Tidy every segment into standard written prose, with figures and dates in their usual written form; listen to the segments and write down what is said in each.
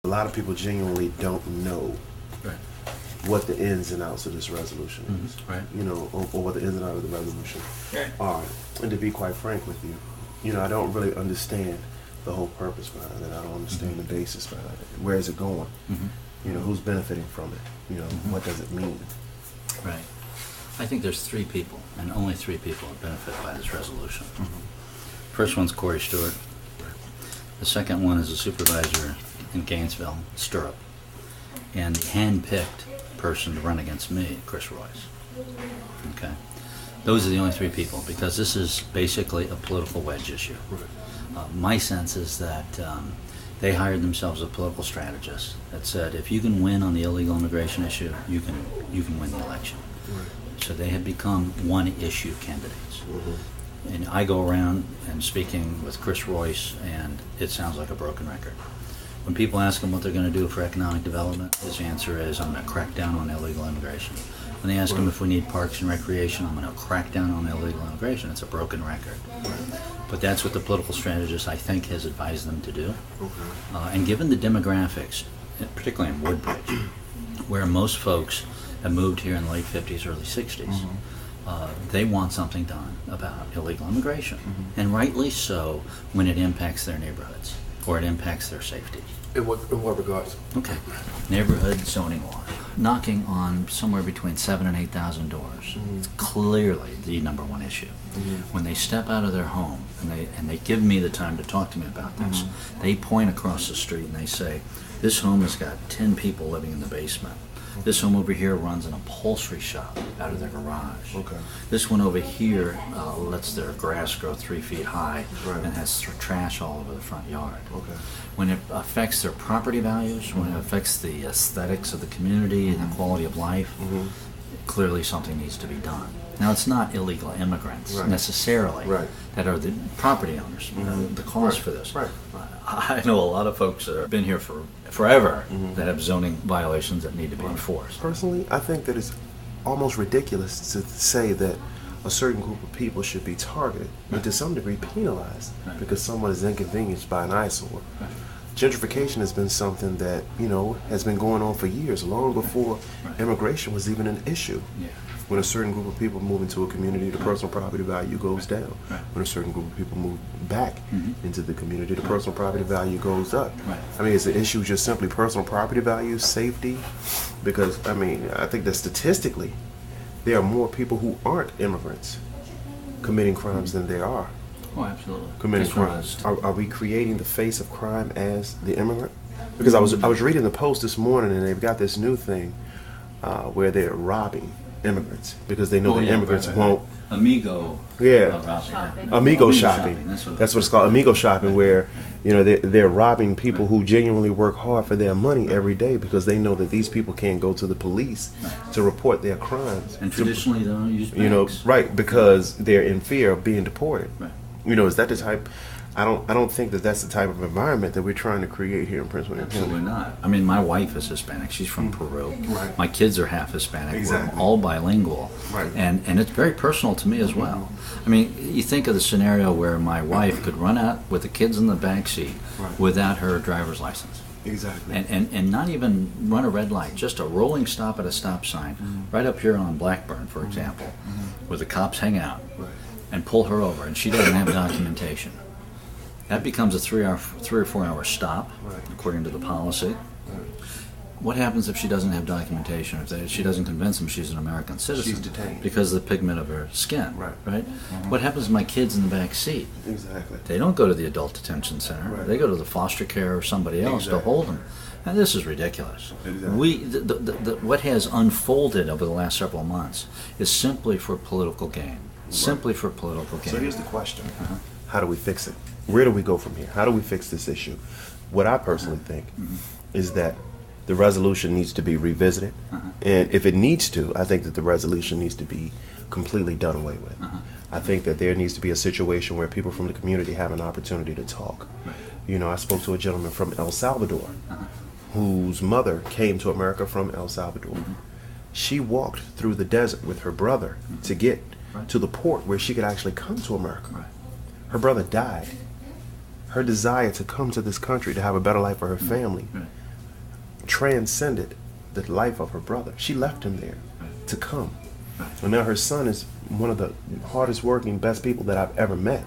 A lot of people genuinely don't know Right. what the ins and outs of this resolution is. Right. You know, or what the ins and outs of the resolution Right. are. And to be quite frank with you, you know, I don't really understand the whole purpose behind it. I don't understand the basis behind it. Where is it going? You know, who's benefiting from it? You know, what does it mean? Right. I think there's 3 people, and only 3 people that benefit by this resolution. First one's Corey Stewart. The second one is a supervisor in Gainesville, Stirrup. And the hand-picked person to run against me, Chris Royce. Okay? Those are the only 3 people, because this is basically a political wedge issue. My sense is that they hired themselves a political strategist that said, if you can win on the illegal immigration issue, you can win the election. So they have become one-issue candidates. And I go around and speaking with Chris Royce, and it sounds like a broken record. When people ask him what they're going to do for economic development, his answer is, I'm going to crack down on illegal immigration. When they ask him if we need parks and recreation, I'm going to crack down on illegal immigration. It's a broken record. But that's what the political strategist, I think, has advised them to do. And given the demographics, particularly in Woodbridge, where most folks have moved here in the late 50s, early 60s, they want something done about illegal immigration. And rightly so when it impacts their neighborhoods or it impacts their safety. In what regards? Okay. Neighborhood zoning law. Knocking on somewhere between 7,000 and 8,000 doors. It's clearly the number one issue. When they step out of their home and they give me the time to talk to me about this, they point across the street and they say, this home has got 10 people living in the basement. This home over here runs an upholstery shop out of their garage. This one over here lets their grass grow 3 feet high and has trash all over the front yard. When it affects their property values, when it affects the aesthetics of the community and the quality of life, clearly something needs to be done. Now, it's not illegal immigrants necessarily that are the property owners, the cause for this. I know a lot of folks that have been here for forever that have zoning violations that need to be enforced. Personally, I think that it's almost ridiculous to say that a certain group of people should be targeted and to some degree penalized because someone is inconvenienced by an eyesore. Gentrification has been something that, you know, has been going on for years, long before immigration was even an issue. When a certain group of people move into a community, the personal property value goes down. When a certain group of people move back into the community, the personal property value goes up. I mean, is the issue just simply personal property value, safety? Because, I mean, I think that statistically, there are more people who aren't immigrants committing crimes than there are. Oh, absolutely. Committing crimes. Are we creating the face of crime as the immigrant? Because I was reading the Post this morning, and they've got this new thing where they're robbing immigrants because they know that immigrants won't. Amigo. Amigo shopping. That's what it's called. Amigo shopping, where, you know, they're robbing people who genuinely work hard for their money every day because they know that these people can't go to the police to report their crimes. And traditionally, they don't use banks. You know, because they're in fear of being deported. You know, is that the type? I don't think that that's the type of environment that we're trying to create here in Prince William County. Absolutely not. I mean, my wife is Hispanic. She's from Peru. My kids are half Hispanic. Exactly. We're all bilingual. And it's very personal to me as well. I mean, you think of the scenario where my wife could run out with the kids in the back seat without her driver's license. And not even run a red light, just a rolling stop at a stop sign, right up here on Blackburn, for example, where the cops hang out and pull her over, and she doesn't have documentation. That becomes a 3 or 4 hour stop, according to the policy. What happens if she doesn't have documentation? If she doesn't convince them she's an American citizen? She's detained. Because of the pigment of her skin, right? What happens to my kids in the back seat? Exactly. They don't go to the adult detention center. They go to the foster care or somebody else to hold them. And this is ridiculous. What has unfolded over the last several months is simply for political gain. Simply for political gain. So here's the question. How do we fix it? Where do we go from here? How do we fix this issue? What I personally think is that the resolution needs to be revisited. And if it needs to, I think that the resolution needs to be completely done away with. I think that there needs to be a situation where people from the community have an opportunity to talk. You know, I spoke to a gentleman from El Salvador whose mother came to America from El Salvador. She walked through the desert with her brother to get to the port where she could actually come to America. Her brother died. Her desire to come to this country to have a better life for her family transcended the life of her brother. She left him there to come. And now her son is one of the hardest working, best people that I've ever met.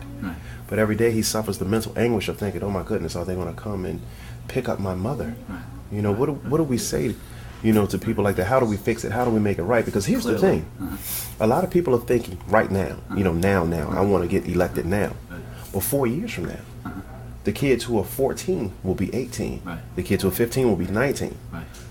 But every day he suffers the mental anguish of thinking, oh my goodness, are they going to come and pick up my mother? You know, what do we say, you know, to people like that? How do we fix it? How do we make it right? Because here's the thing. A lot of people are thinking right now, you know, now, I want to get elected now. But 4 years from now, the kids who are 14 will be 18. The kids who are 15 will be 19.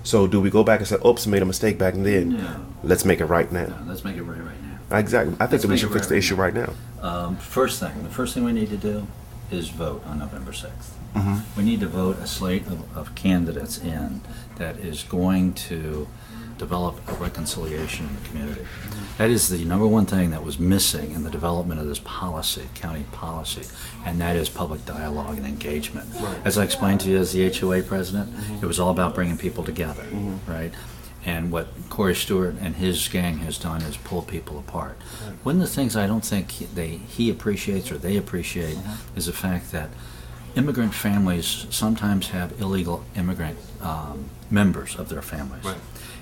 So do we go back and say, oops, made a mistake back then? No. Let's make it right now. No, let's make it right now. Exactly. I think that we should fix the issue right now. The first thing we need to do is vote on November 6th. We need to vote a slate of candidates in that is going to develop a reconciliation in the community. That is the number one thing that was missing in the development of this policy, county policy, and that is public dialogue and engagement. As I explained to you as the HOA president, it was all about bringing people together, right? And what Corey Stewart and his gang has done is pull people apart. One of the things I don't think he appreciates or they appreciate is the fact that immigrant families sometimes have illegal immigrant members of their families.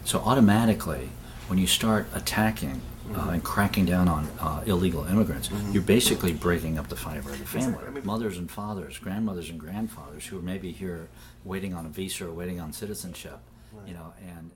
So automatically, when you start attacking and cracking down on illegal immigrants, you're basically breaking up the fiber of the family. Mothers and fathers, grandmothers and grandfathers who are maybe here waiting on a visa or waiting on citizenship, you know, and